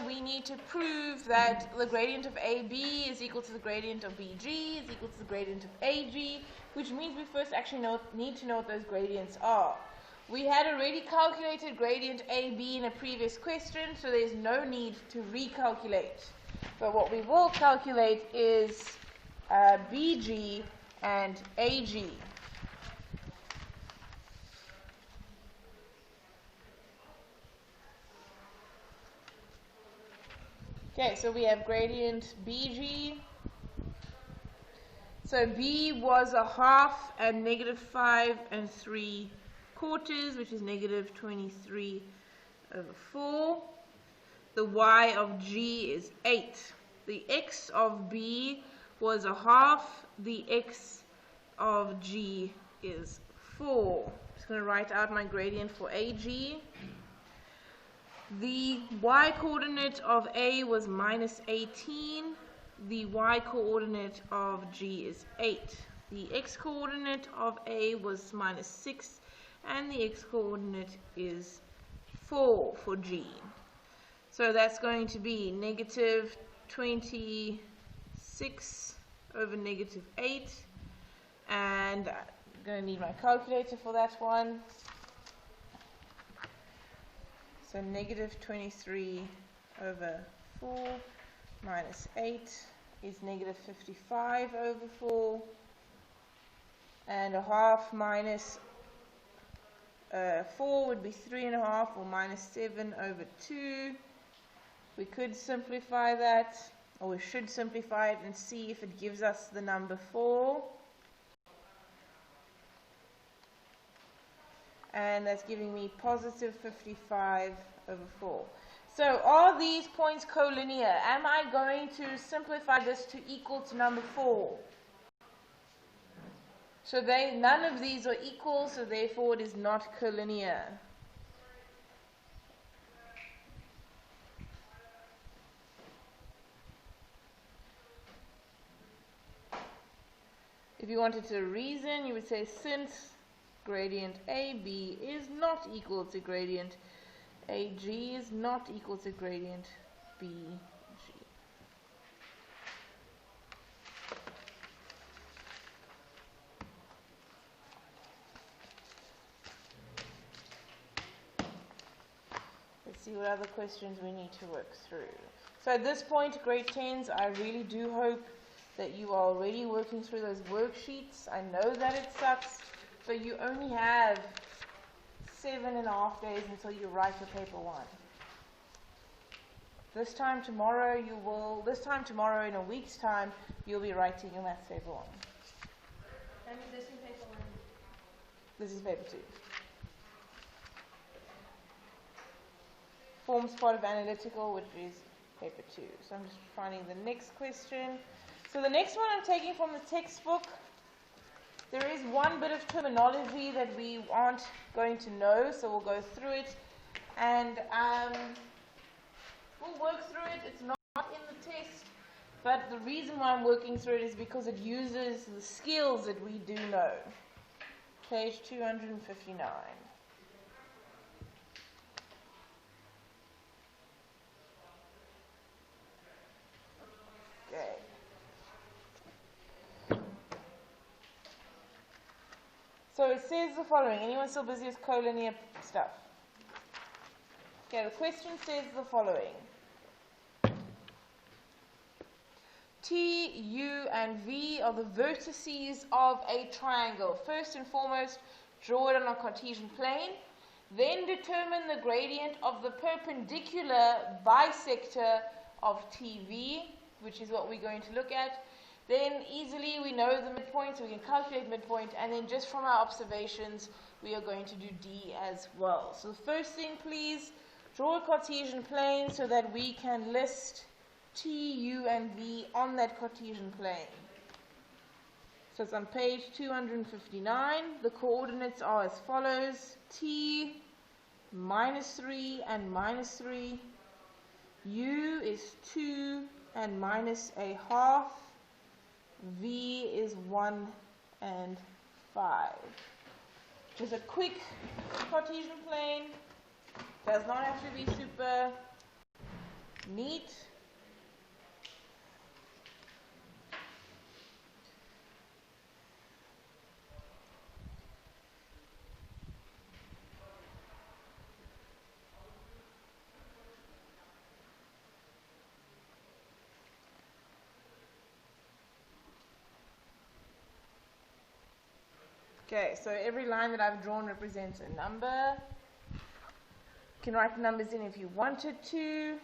we need to prove that the gradient of AB is equal to the gradient of BG is equal to the gradient of AG, which means we first actually need to know what those gradients are. We had already calculated gradient AB in a previous question, so there's no need to recalculate. But what we will calculate is BG and AG. Okay, so we have gradient BG. So B was a half and negative 5 3/4, which is negative 23/4. The y of G is 8. The x of B was a half. The x of G is 4. I'm just going to write out my gradient for AG. The y-coordinate of A was minus 18. The y-coordinate of G is 8. The x-coordinate of A was minus 6. And the x-coordinate is 4 for G. So that's going to be negative 26 over negative 8. And I'm going to need my calculator for that one. So negative 23 over 4 minus 8 is negative 55 over 4. And a half minus 4 would be 3.5, or minus 7 over 2. We could simplify that, or we should simplify it and see if it gives us the number 4. And that's giving me positive 55 over 4. So are these points collinear? Am I going to simplify this to equal to number 4? So none of these are equal, so therefore it is not collinear. If you wanted to reason, you would say since gradient AB is not equal to gradient AG is not equal to gradient BG. Let's see what other questions we need to work through. So at this point, grade 10s, I really do hope that you are already working through those worksheets. I know that it sucks, but you only have 7.5 days until you write your paper 1. This time tomorrow in a week's time, you'll be writing your maths paper 1. And is this in paper 1? This is paper 2. Forms part of analytical, which is paper 2. So I'm just finding the next question. So the next one I'm taking from the textbook. There is one bit of terminology that we aren't going to know, so we'll go through it and we'll work through it. It's not in the test, but the reason why I'm working through it is because it uses the skills that we do know. Page 259. Okay. So it says the following. Anyone still busy with collinear stuff? Okay, the question says the following. T, U, and V are the vertices of a triangle. First and foremost, draw it on a Cartesian plane. Then determine the gradient of the perpendicular bisector of TV, which is what we're going to look at. Then easily we know the midpoint, so we can calculate midpoint, and then just from our observations, we are going to do D as well. So the first thing, please, draw a Cartesian plane so that we can list T, U, and V on that Cartesian plane. So it's on page 259. The coordinates are as follows. T, -3 and -3. U is 2 and -1/2. V is 1 and 5. Just a quick Cartesian plane. Does not have to be super Neat. Okay, so every line that I've drawn represents a number. You can write numbers in if you wanted to.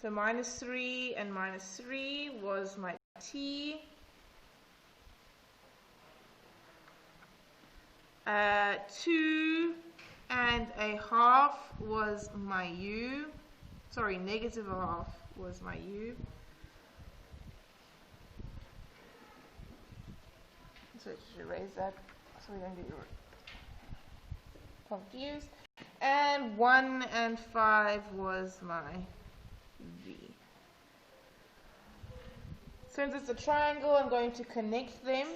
So -3 and -3 was my T. 2 and a half was my U. Sorry, negative a half was my U. So I should erase that so we don't get confused. And 1 and 5 was my V. Since it's a triangle, I'm going to connect them.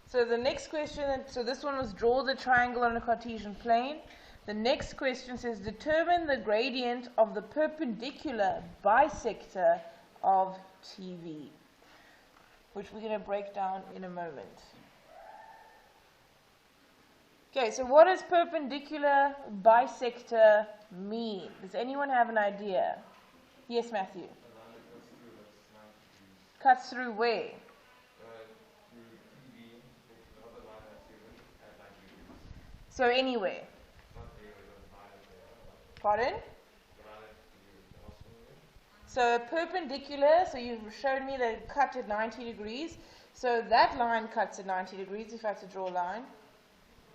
So the next question, so this one was draw the triangle on a Cartesian plane. The next question says determine the gradient of the perpendicular bisector of TV, which we're going to break down in a moment. Okay, so what does perpendicular bisector mean? Does anyone have an idea? Yes, Matthew. Cuts through where? So anywhere. Pardon? So perpendicular, so you've shown me that it cut at 90 degrees. So that line cuts at 90 degrees if I had to draw a line.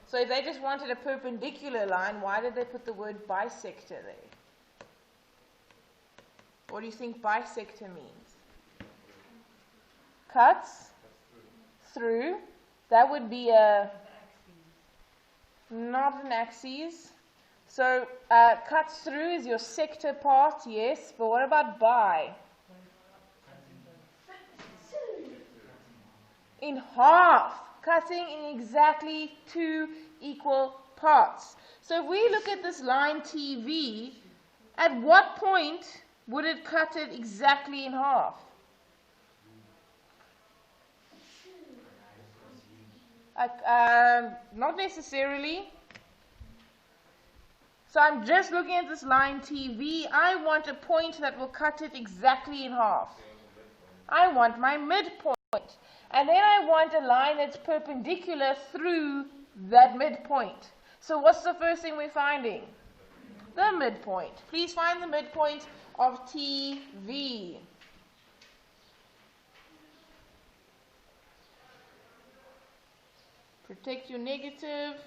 So if they just wanted a perpendicular line, why did they put the word bisector there? What do you think bisector means? Cuts through. That would be not an axis. So cuts through is your sector part, yes. But what about bi? In half. Cutting in exactly 2 equal parts. So if we look at this line TV, at what point would it cut it exactly in half? Not necessarily. So I'm just looking at this line TV. I want a point that will cut it exactly in half. I want my midpoint. And then I want a line that's perpendicular through that midpoint. So what's the first thing we're finding? The midpoint. Please find the midpoint of TV. Protect your negative.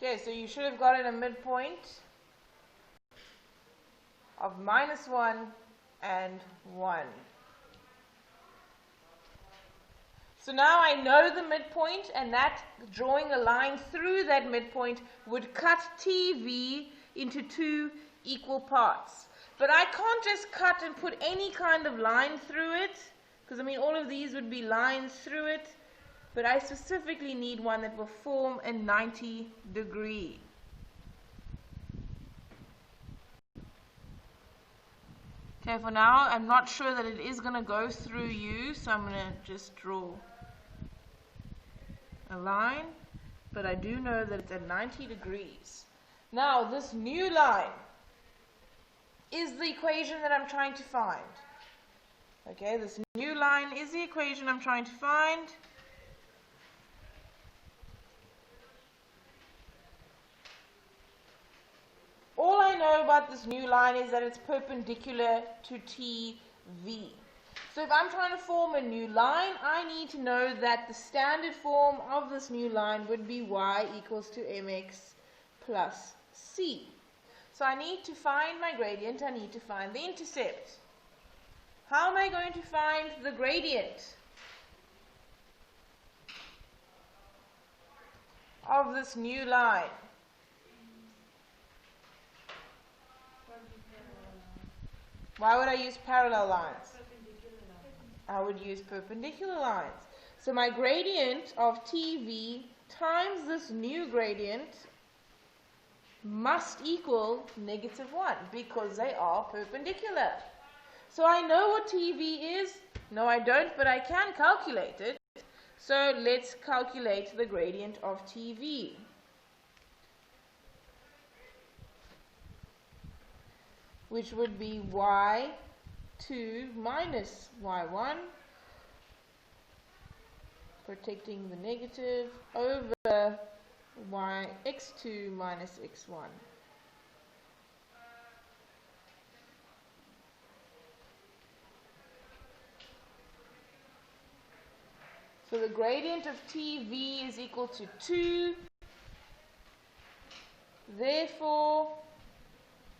Okay, so you should have gotten a midpoint of -1 and 1. So now I know the midpoint, and that drawing a line through that midpoint would cut TV into 2 equal parts. But I can't just cut and put any kind of line through it, because I mean all of these would be lines through it, but I specifically need one that will form a 90 degree. Okay, for now I'm not sure that it is going to go through you, so I'm going to just draw a line, but I do know that it's at 90 degrees. Now this new line is the equation that I'm trying to find. Okay, this new line is the equation I'm trying to find. All I know about this new line is that it's perpendicular to TV. So if I'm trying to form a new line, I need to know that the standard form of this new line would be y equals to mx plus c. So I need to find my gradient, I need to find the intercept. How am I going to find the gradient of this new line? Why would I use parallel lines? I would use perpendicular lines. So my gradient of TV times this new gradient must equal -1 because they are perpendicular. So I know what TV is. No, I don't, but I can calculate it. So let's calculate the gradient of TV. Which would be y2 minus y1, protecting the negative, over x2 minus x1. So the gradient of TV is equal to 2. Therefore,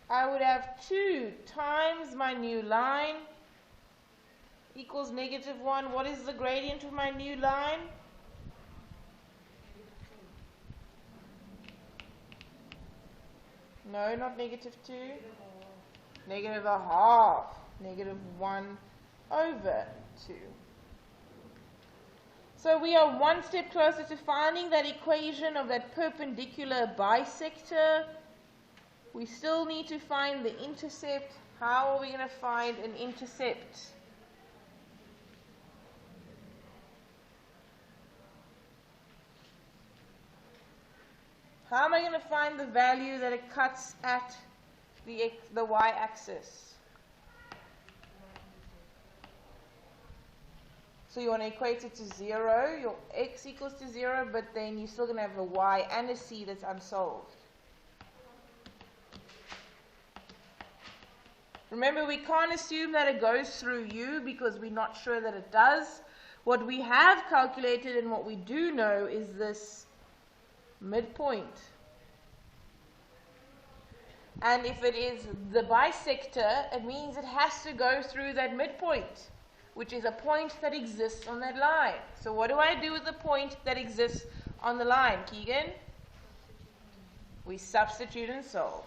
I would have 2 times my new line equals -1. What is the gradient of my new line? No, not -2. -1/2. -1 over 2. So we are one step closer to finding that equation of that perpendicular bisector. We still need to find the intercept. How are we going to find an intercept? How am I going to find the value that it cuts at the y-axis? So you want to equate it to 0. Your x equals to 0, but then you're still going to have a y and a c that's unsolved. Remember, we can't assume that it goes through u because we're not sure that it does. What we have calculated and what we do know is this midpoint. And if it is the bisector, it means it has to go through that midpoint, which is a point that exists on that line. So what do I do with the point that exists on the line, Keegan? We substitute and solve.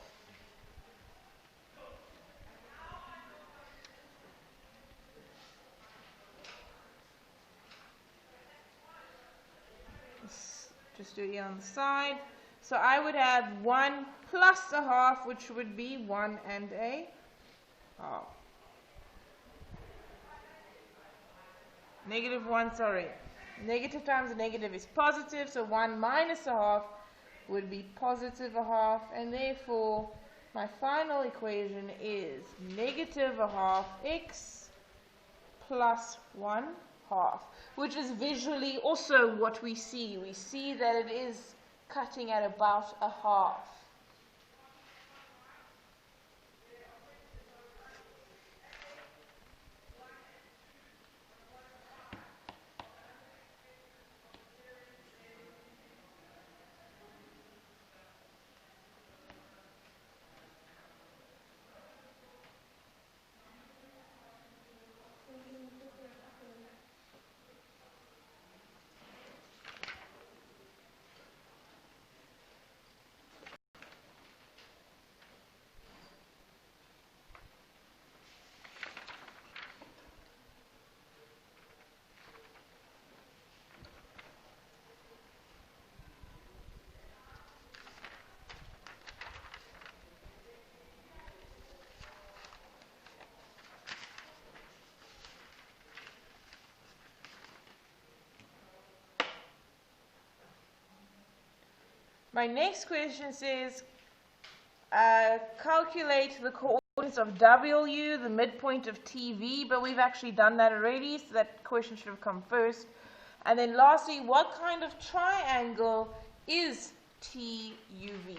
Just do it here on the side. So I would have 1 plus 1/2, which would be 1 and 1/2. -1, sorry. Negative times a negative is positive, so 1 minus 1/2 would be positive 1/2, and therefore my final equation is -1/2 x plus 1/2, which is visually also what we see. We see that it is cutting at about 1/2. My next question says, calculate the coordinates of W, the midpoint of TV, but we've actually done that already, so that question should have come first. And then lastly, what kind of triangle is TUV?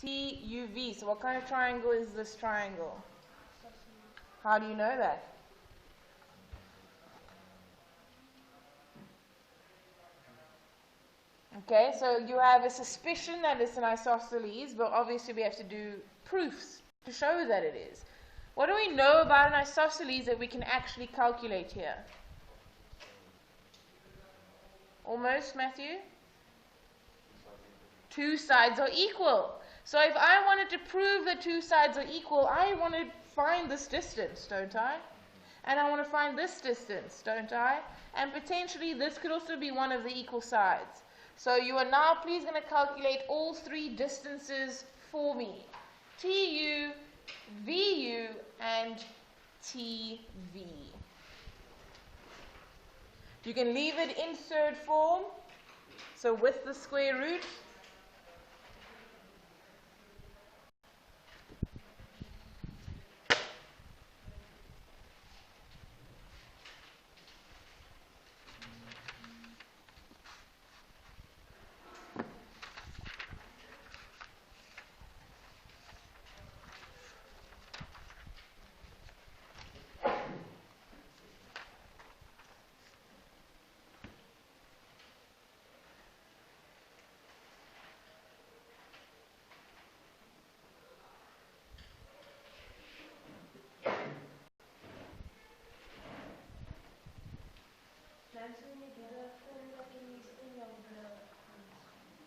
TUV. So what kind of triangle is this triangle? How do you know that? Okay, so you have a suspicion that it's an isosceles, but obviously we have to do proofs to show that it is. What do we know about an isosceles that we can actually calculate here? Almost, Matthew? Two sides are equal. So if I wanted to prove that two sides are equal, I want to find this distance, don't I? And I want to find this distance, don't I? And potentially this could also be one of the equal sides. So you are now please going to calculate all three distances for me. TU, VU, and TV. You can leave it in third form, so with the square root.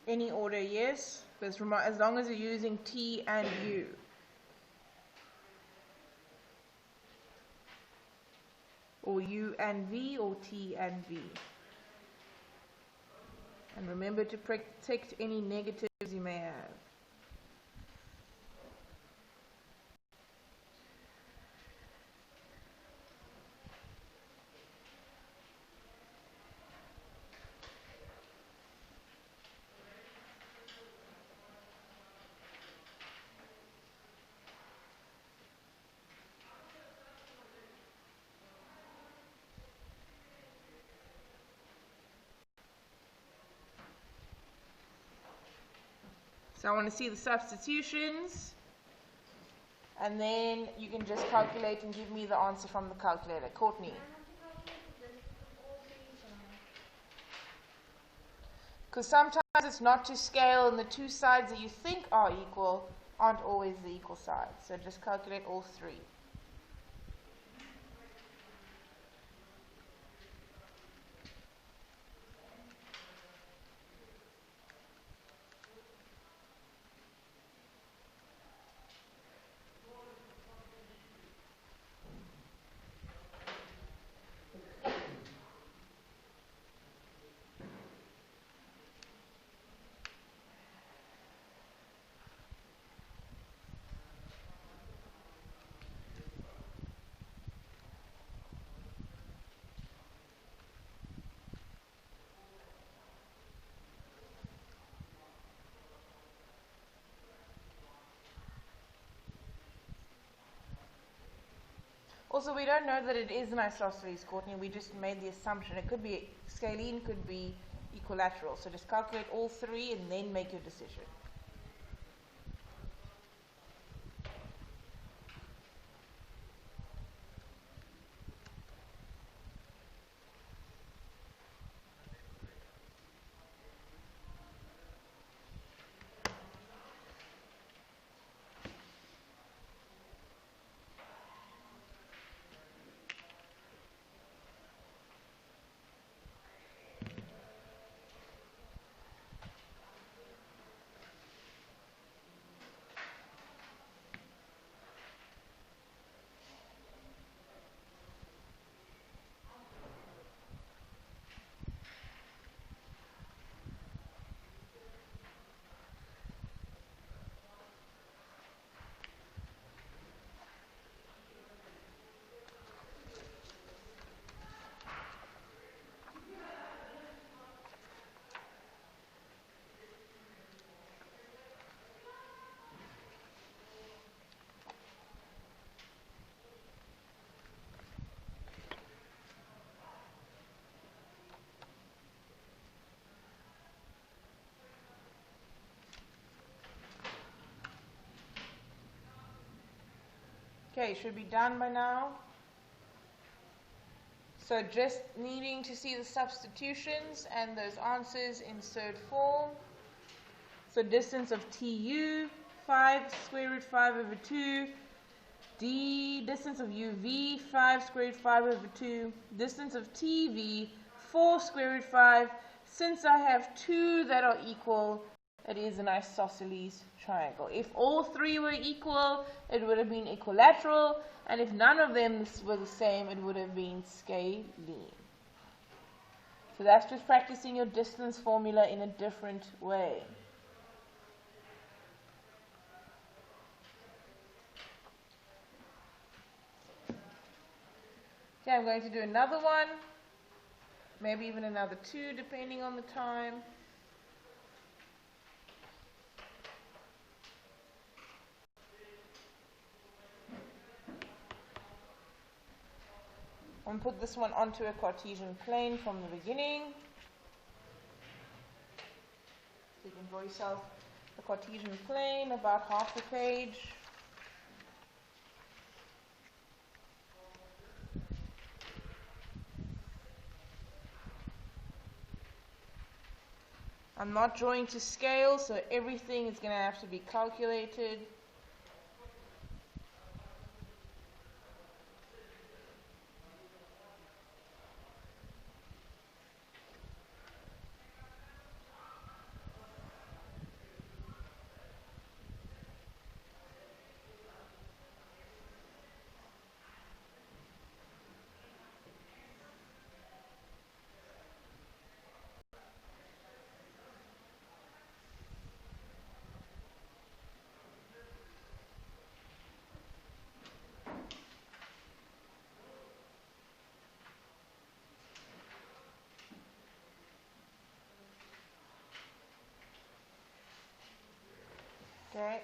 Any order, yes, but as long as you're using T and U. Or U and V, or T and V. And remember to protect any negatives you may have. So I want to see the substitutions, and then you can just calculate and give me the answer from the calculator. Courtney? Because sometimes it's not to scale, and the two sides that you think are equal aren't always the equal sides. So just calculate all three. Also, we don't know that it is an isosceles, Courtney. We just made the assumption. It could be scalene, could be equilateral. So just calculate all three and then make your decision. Okay, should be done by now. So just needing to see the substitutions and those answers insert form. So distance of TU, 5 square root 5 over 2. Distance of UV, 5 square root 5 over 2. Distance of TV, 4 square root 5. Since I have two that are equal, it is an isosceles triangle. If all three were equal, it would have been equilateral, and if none of them were the same, it would have been scalene. So that's just practicing your distance formula in a different way. Okay, I'm going to do another one, maybe even another two, depending on the time. I'm going to put this one onto a Cartesian plane from the beginning. So you can draw yourself a Cartesian plane about half the page. I'm not drawing to scale, so everything is going to have to be calculated. Okay.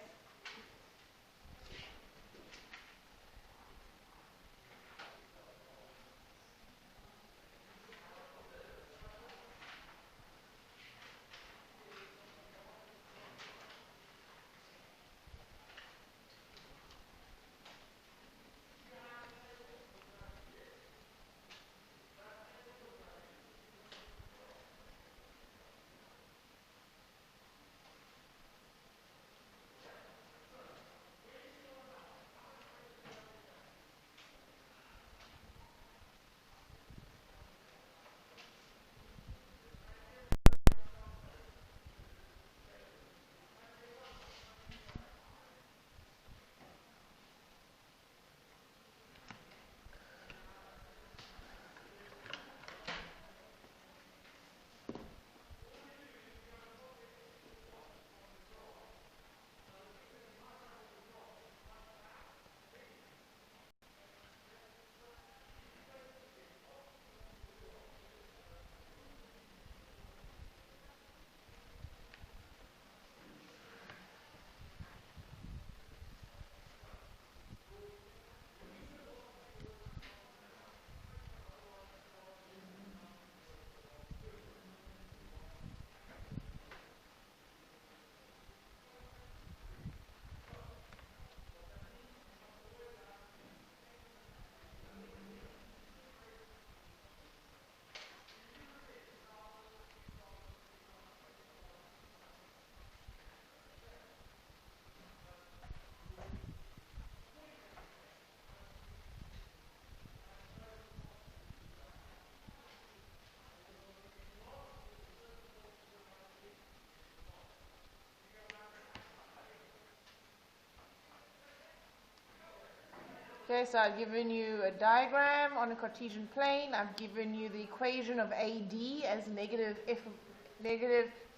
Okay, so I've given you a diagram on a Cartesian plane. I've given you the equation of AD as negative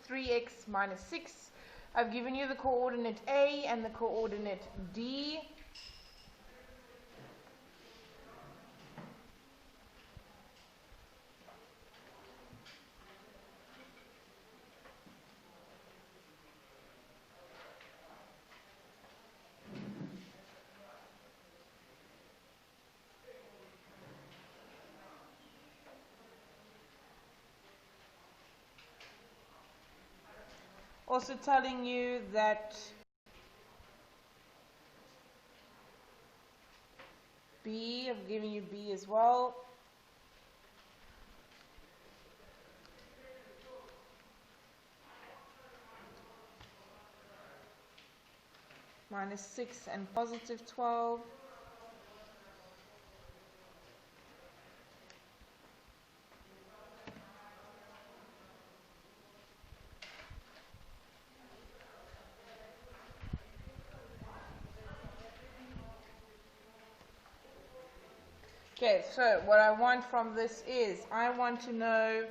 3x minus 6. I've given you the coordinate A and the coordinate D. Also telling you that B. I've given you B as well. Minus 6 and positive 12. Okay, so what I want from this is, I want to know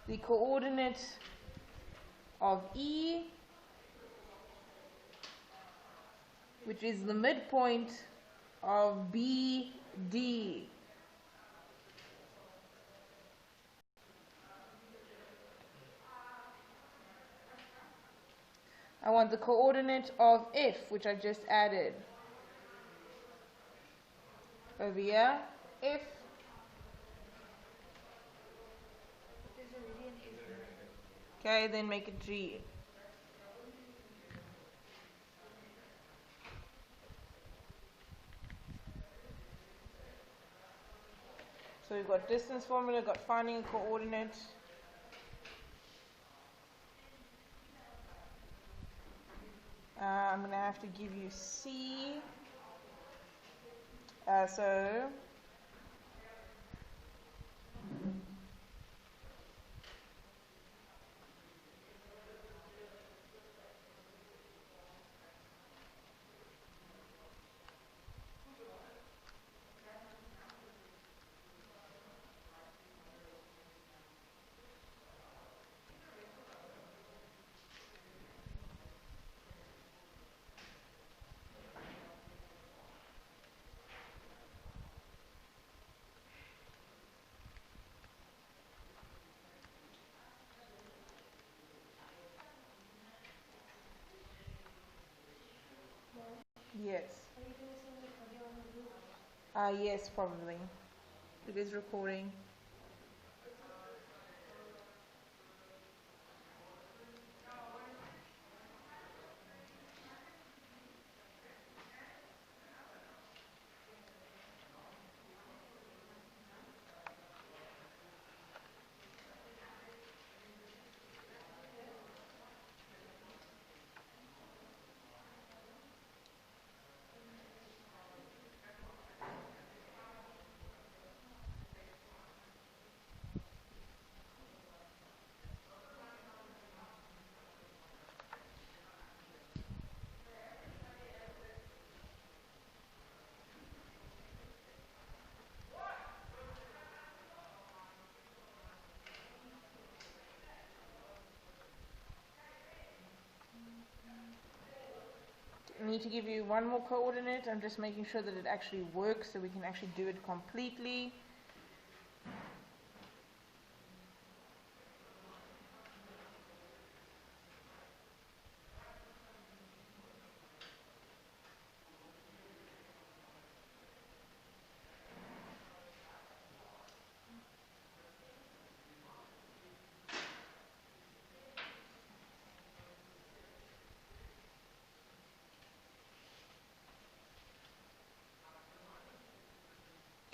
the coordinate of E, which is the midpoint of BD. I want the coordinate of F, which I just added. Over here, F. Okay, then make it G. So we've got distance formula, got finding a coordinate. I'm going to have to give you C. So yes. Are you doing something audio on the group? Yes, probably. It is recording. I need to give you one more coordinate. I'm just making sure that it actually works so we can actually do it completely.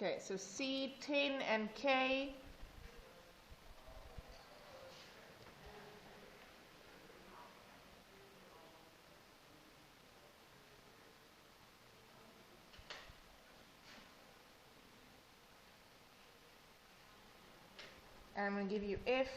Okay, so C, 10, and K. And I'm going to give you F.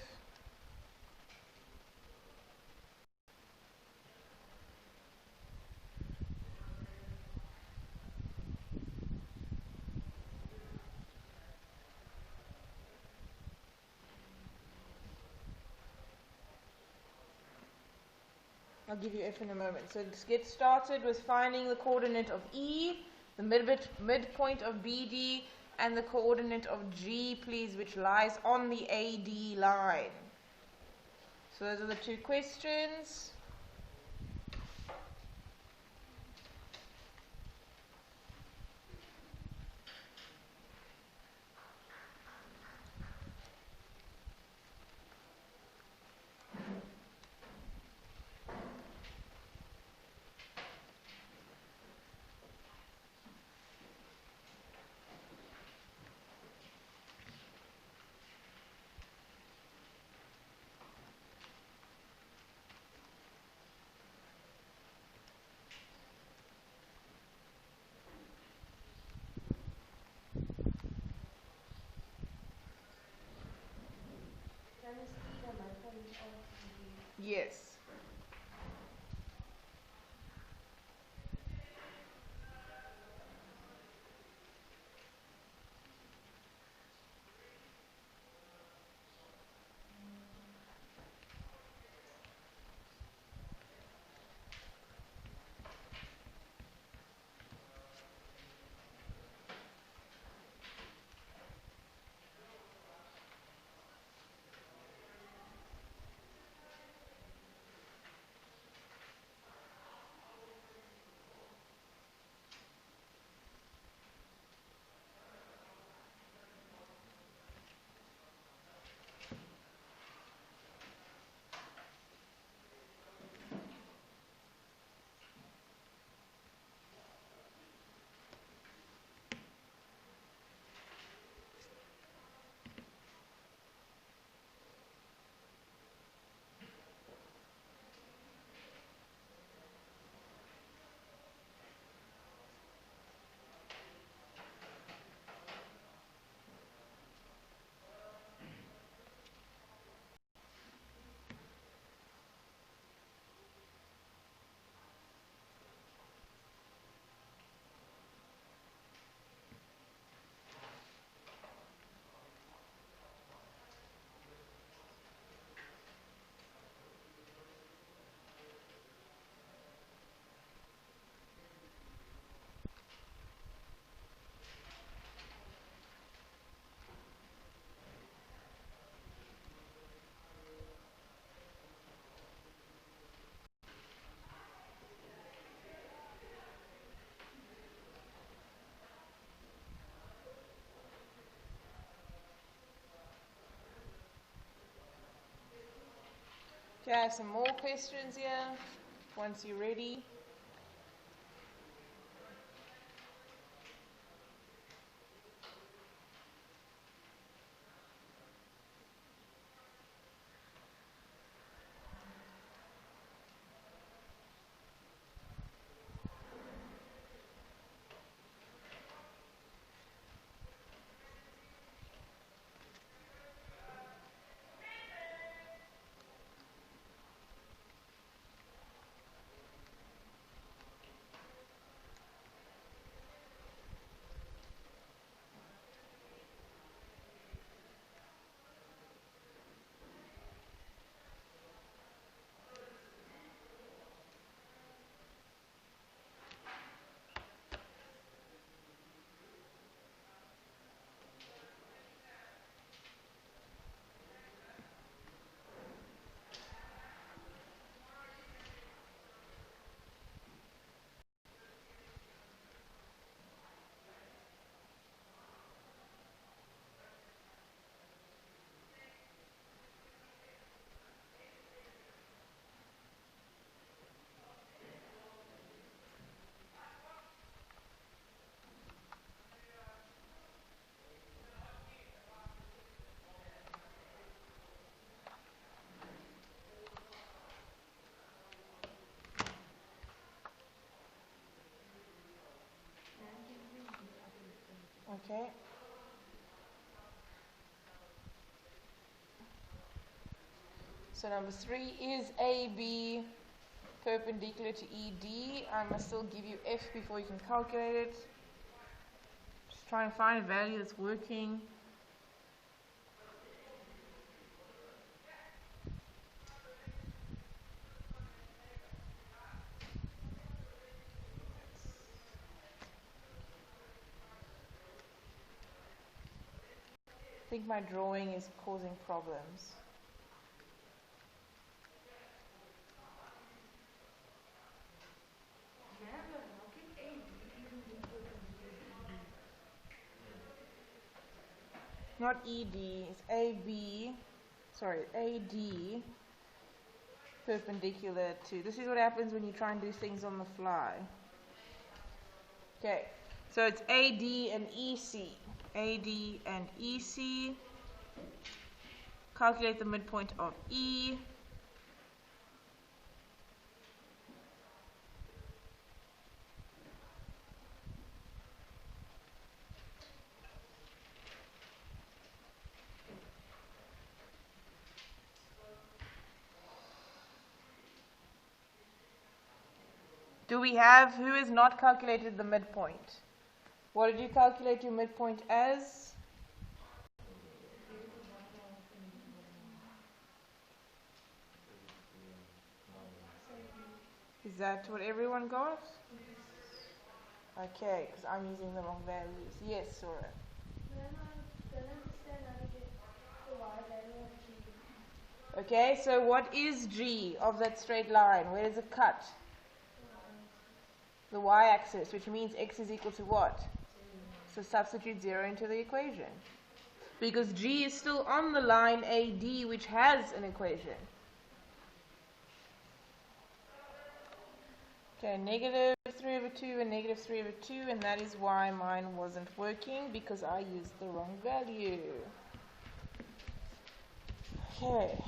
I'll give you F in a moment. So let's get started with finding the coordinate of E, the midpoint of BD, and the coordinate of G, please, which lies on the AD line. So those are the two questions. Yes. Okay, I have some more questions here once you're ready. Okay. So number 3 is AB perpendicular to ED. I must still give you F before you can calculate it. Just try and find a value that's working. I think my drawing is causing problems. Not ED, it's AB, sorry, AD perpendicular to. This is what happens when you try and do things on the fly. Okay, so it's AD and EC. AD and EC. Calculate the midpoint of E. Do we have, who has not calculated the midpoint? What did you calculate your midpoint as? Is that what everyone got? Okay, because I'm using the wrong values. Yes, Sora. Don't understand how to get the y value of g. Okay, so what is g of that straight line? Where does it cut? The y-axis, which means x is equal to what? So substitute 0 into the equation. Because g is still on the line AD, which has an equation. Okay, negative 3 over 2 and negative 3 over 2, and that is why mine wasn't working, because I used the wrong value. Okay.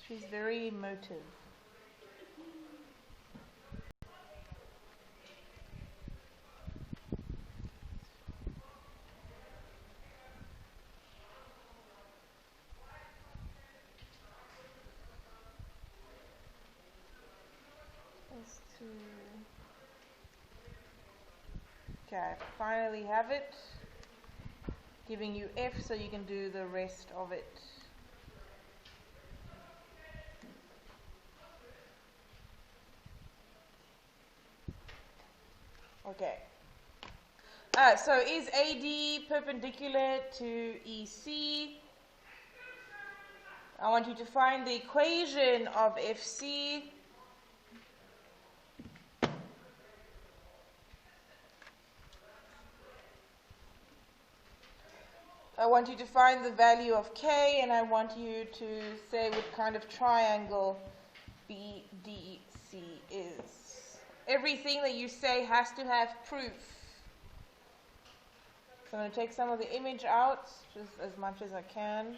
She's very emotive. Okay, I finally have it. Giving you F so you can do the rest of it. Okay. So is AD perpendicular to EC? I want you to find the equation of FC. I want you to find the value of K, and I want you to say what kind of triangle BDC is. Everything that you say has to have proof. So I'm going to take some of the image out, just as much as I can.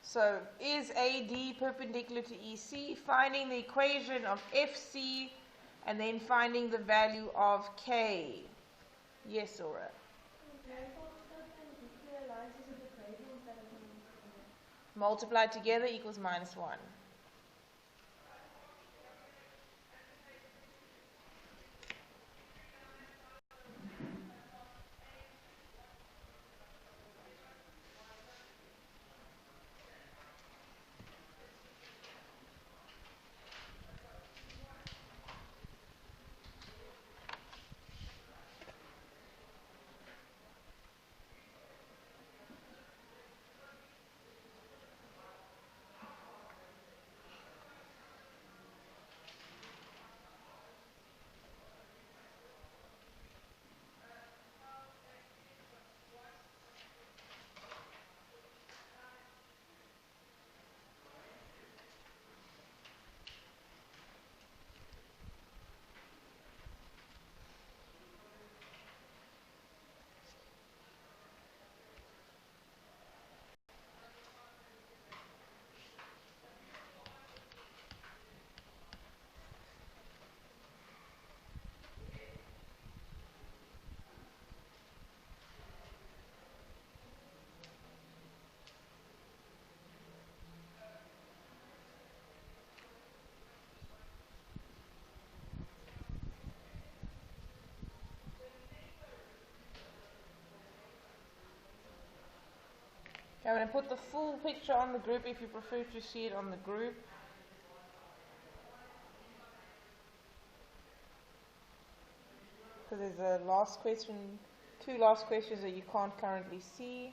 So, is AD perpendicular to EC? Finding the equation of FC, and then finding the value of K. Yes, Aura? Multiplied together equals -1. I'm going to put the full picture on the group if you prefer to see it on the group. Because there's a last question, 2 last questions that you can't currently see.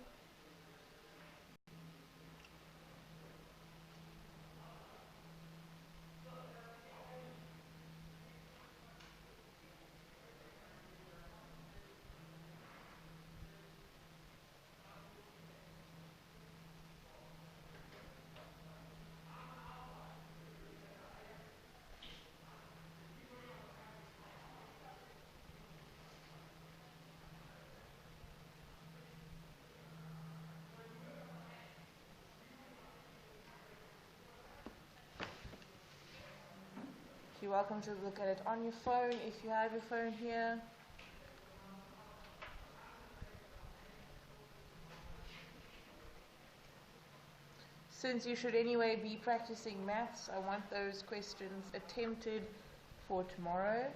you're welcome to look at it on your phone if you have your phone here. Since you should anyway be practicing maths, I want those questions attempted for tomorrow.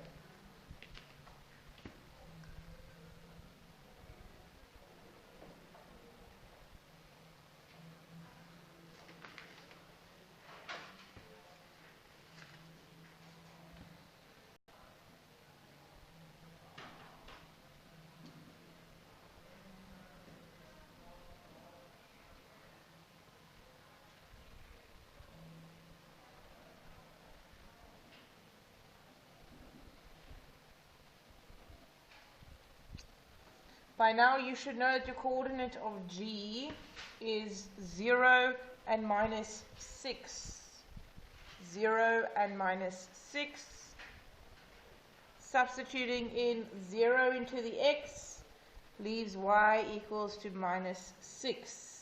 By now you should know that your coordinate of G is 0 and minus 6. 0 and minus 6. Substituting in 0 into the x leaves y equals to minus 6.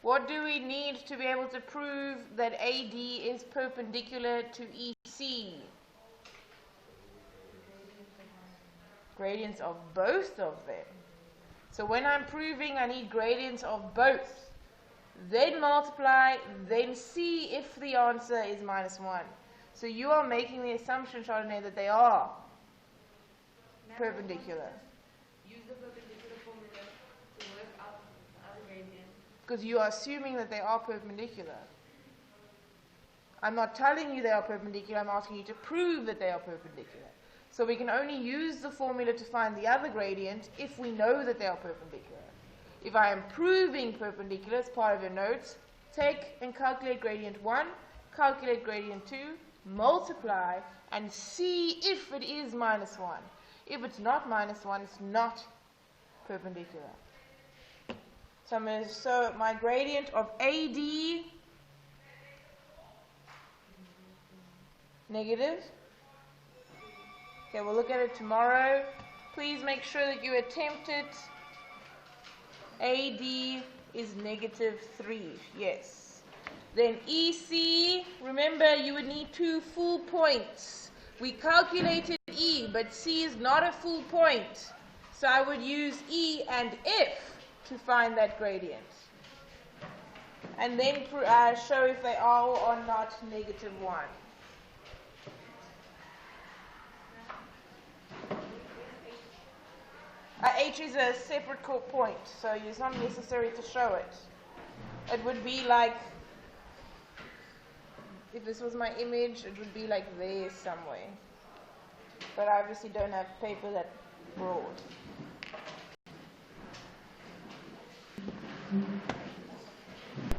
What do we need to be able to prove that AD is perpendicular to EC? Gradients of both of them. So when I'm proving, I need gradients of both. Then multiply, then see if the answer is minus 1. So you are making the assumption, Chardonnay, that they are perpendicular. Use the perpendicular formula to work out the other gradient. Because you are assuming that they are perpendicular. I'm not telling you they are perpendicular, I'm asking you to prove that they are perpendicular. So we can only use the formula to find the other gradient if we know that they are perpendicular. If I am proving perpendicular as part of your notes, take and calculate gradient 1, calculate gradient 2, multiply, and see if it is minus 1. If it's not minus 1, it's not perpendicular. So my gradient of AD, negative. Okay, we'll look at it tomorrow. Please make sure that you attempt it. AD is negative 3, yes. Then EC, remember you would need 2 full points. We calculated E, but C is not a full point. So I would use E and F to find that gradient. And then show if they are or are not negative 1. H is a separate point, so it's not necessary to show it. It would be like, if this was my image, it would be like there somewhere. But I obviously don't have paper that broad.